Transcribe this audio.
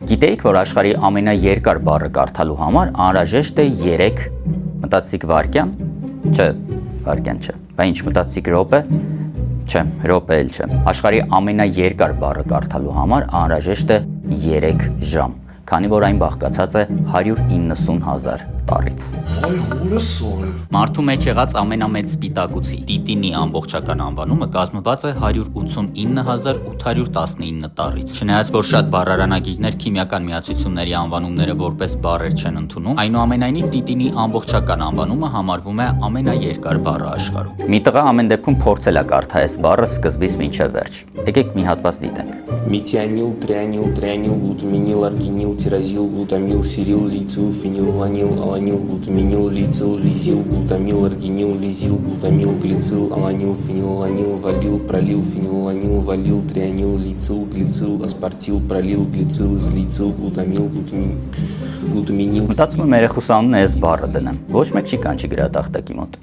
Գիտեիք, որ աշխարհի ամենաերկար բառը կարդալու համար անհրաժեշտ է 3 մտածիկ վայրկյան, չէ, վայրկյան չէ, բա ինչ մտածիկ րոպե, չէ, րոպե էլ չէ, աշխարհի ամենաերկար բառը կարդալու համար անհրաժեշտ է 3 ժամ, քանի որ այն բաղկացած է 190,000 տառից։ Այ հորս սորը։ Մարդու մեջ եղած ամենամեծ սպիտակուցի տիտինի ամբողջական անվանումը կազմված է 189,819 տառից։ Չնայած որ շատ բառարանագիրներ քիմիական միացությունների անվանումները որպես բառեր չեն ընդունում, այնուամենայնիվ տիտինի ամբողջական անվանումը համարվում է ամենաերկար բառը աշխարհում։ Մի տղա ամեն դեպքում փորձել է կարդալ այս բառը սկզբից մինչև վերջ։ Եկեք մի հատված դիտենք։ Метионил, трианил, трианил, глутаминил, аргинил, тирозил, глутамил, сирил, лицил, фенилаланил, аланил, глутаминил, лицил, лизил, глутамил, аргинил, лизил, глутамил, глицил, аланил, фенилаланил, валил, пролил, фенилаланил, валил, трианил, лицил, глицил, аспартил, пролил, глицил, излицил, глутамил, глутаминил. Մտածում եմ երեխուսանուն էս բառը դնեմ։ Ոչ մեկ չի կանչի գրատախտակի մոտ։